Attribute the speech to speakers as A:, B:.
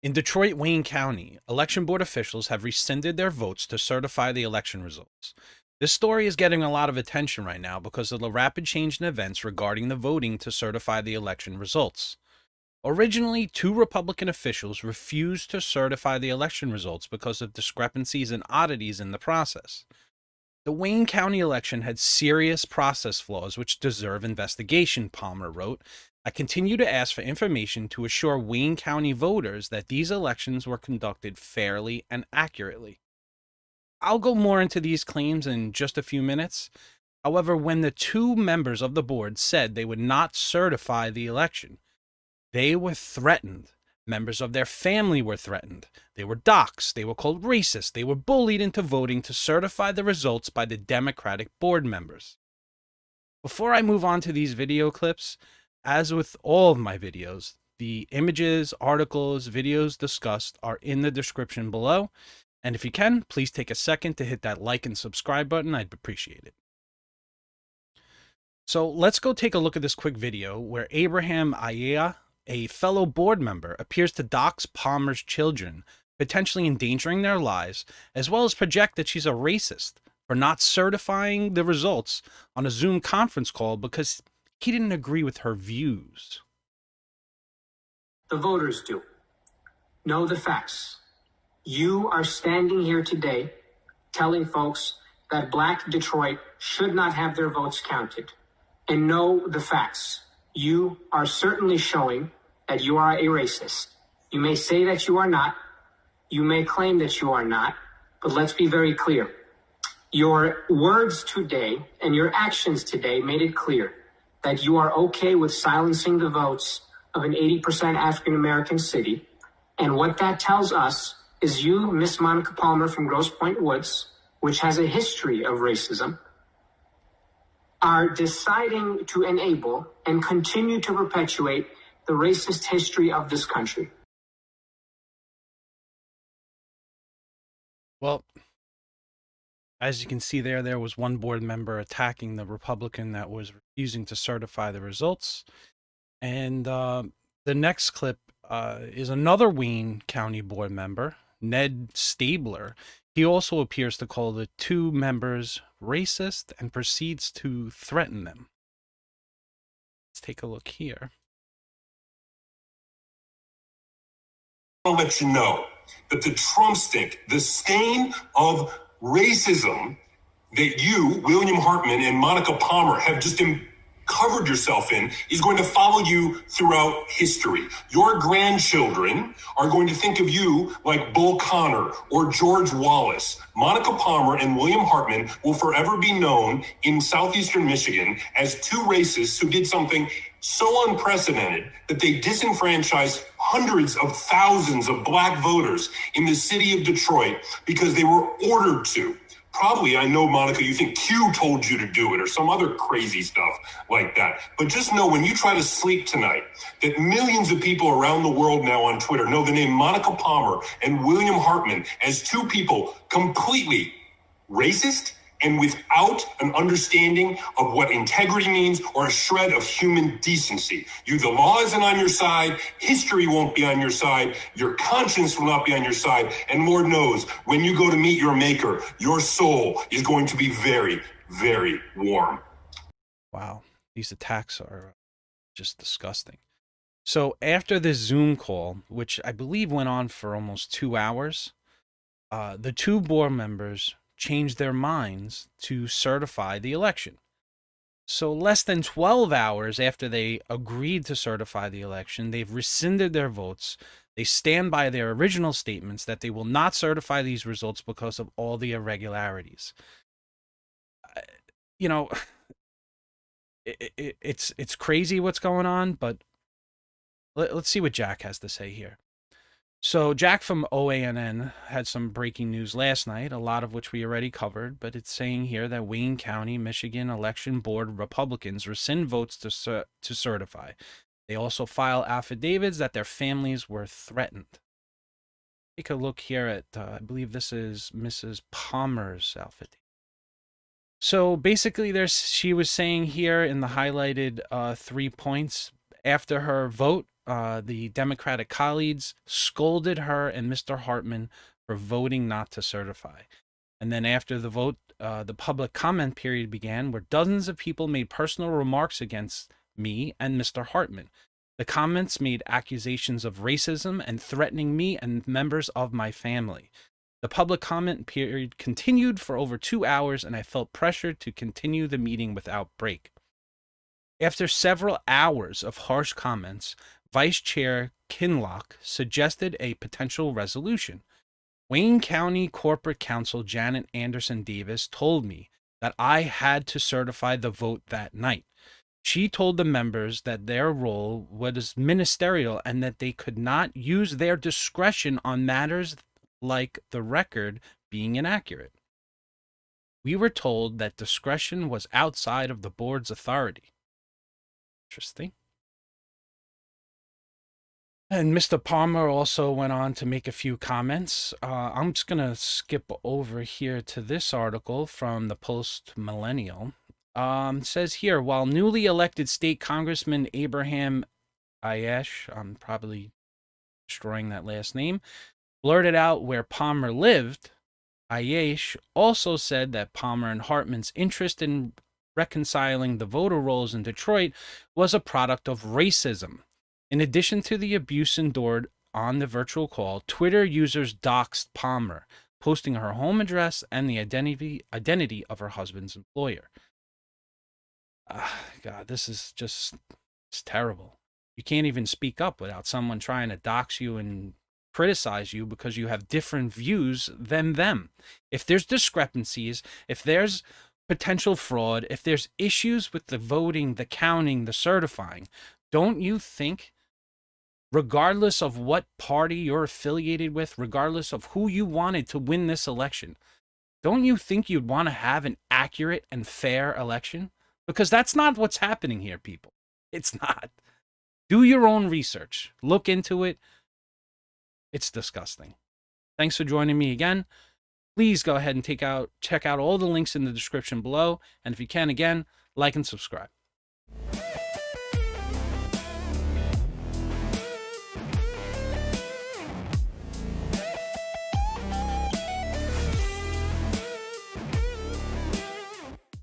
A: In Detroit Wayne County, election board officials have rescinded their votes to certify the election results. This story is getting a lot of attention right now because of the rapid change in events regarding the voting to certify the election results. Originally, two Republican officials refused to certify the election results because of discrepancies and oddities in the process. The Wayne County election had serious process flaws which deserve investigation, Palmer wrote. I continue to ask for information to assure Wayne County voters that these elections were conducted fairly and accurately. I'll go more into these claims in just a few minutes. However, when the two members of the board said they would not certify the election, they were threatened. Members of their family were threatened. They were doxed. They were called racist. They were bullied into voting to certify the results by the Democratic board members. Before I move on to these video clips, as with all of my videos, the images, articles, videos discussed are in the description below. And if you can, please take a second to hit that like and subscribe button. I'd appreciate it. So let's go take a look at this quick video where Abraham Ayea, a fellow board member, appears to dox Palmer's children, potentially endangering their lives, as well as project that she's a racist for not certifying the results on a Zoom conference call because he didn't agree with her views.
B: The voters do. Know the facts. You are standing here today telling folks that Black Detroit should not have their votes counted. And know the facts. You are certainly showing that you are a racist. You may say that you are not. You may claim that you are not. But let's be very clear. Your words today and your actions today made it clear that you are okay with silencing the votes of an 80% African-American city. And what that tells us is you, Miss Monica Palmer from Grosse Pointe Woods, which has a history of racism, are deciding to enable and continue to perpetuate the racist history of this country.
A: Well, as you can see there was one board member attacking the Republican that was refusing to certify the results. And the next clip is another Wayne County board member, Ned Stabler. He also appears to call the two members racist and proceeds to threaten them. Let's take a look here.
C: I'll let you know that the Trump stink, the stain of racism that you, William Hartman, and Monica Palmer have just covered yourself in is going to follow you throughout history. Your grandchildren are going to think of you like Bull Connor or George Wallace. Monica Palmer and William Hartman will forever be known in southeastern Michigan as two racists who did something so unprecedented that they disenfranchised hundreds of thousands of Black voters in the city of Detroit because they were ordered to. Probably, I know, Monica, you think Q told you to do it or some other crazy stuff like that. But just know when you try to sleep tonight that millions of people around the world now on Twitter know the name Monica Palmer and William Hartman as two people completely racist and without an understanding of what integrity means or a shred of human decency. The law isn't on your side, history won't be on your side, your conscience will not be on your side, and Lord knows, when you go to meet your maker, your soul is going to be very, very warm.
A: Wow, these attacks are just disgusting. So after this Zoom call, which I believe went on for almost 2 hours, the two board members changed their minds to certify the election. So less than 12 hours after they agreed to certify the election, they've rescinded their votes. They stand by their original statements that they will not certify these results because of all the irregularities. You know, it's crazy what's going on, but let's see what Jack has to say here. So Jack from OANN had some breaking news last night, a lot of which we already covered, but it's saying here that Wayne County, Michigan Election Board Republicans rescind votes to certify. They also file affidavits that their families were threatened. Take a look here at, I believe this is Mrs. Palmer's affidavit. So basically she was saying here in the highlighted 3 points, after her vote, the Democratic colleagues scolded her and Mr. Hartman for voting not to certify. And then after the vote, the public comment period began, where dozens of people made personal remarks against me and Mr. Hartman. The comments made accusations of racism and threatening me and members of my family. The public comment period continued for over 2 hours, and I felt pressured to continue the meeting without break. After several hours of harsh comments, Vice Chair Kinlock suggested a potential resolution. Wayne County Corporate Counsel Janet Anderson Davis told me that I had to certify the vote that night. She told the members that their role was ministerial and that they could not use their discretion on matters like the record being inaccurate. We were told that discretion was outside of the board's authority. Interesting. And Mr. Palmer also went on to make a few comments. I'm just going to skip over here to this article from the Post Millennial. Says here, while newly elected state Congressman Abraham Ayesh, I'm probably destroying that last name, blurted out where Palmer lived, Ayesh also said that Palmer and Hartman's interest in reconciling the voter rolls in Detroit was a product of racism. In addition to the abuse endured on the virtual call, Twitter users doxed Palmer, posting her home address and the identity of her husband's employer. God, this is just, it's terrible. You can't even speak up without someone trying to dox you and criticize you because you have different views than them. If there's discrepancies, if there's potential fraud, if there's issues with the voting, the counting, the certifying, don't you think, regardless of what party you're affiliated with, regardless of who you wanted to win this election, don't you think you'd want to have an accurate and fair election? Because that's not what's happening here, people. It's not. Do your own research. Look into it. It's disgusting. Thanks for joining me again. Please go ahead and check out all the links in the description below. And if you can, again, like and subscribe.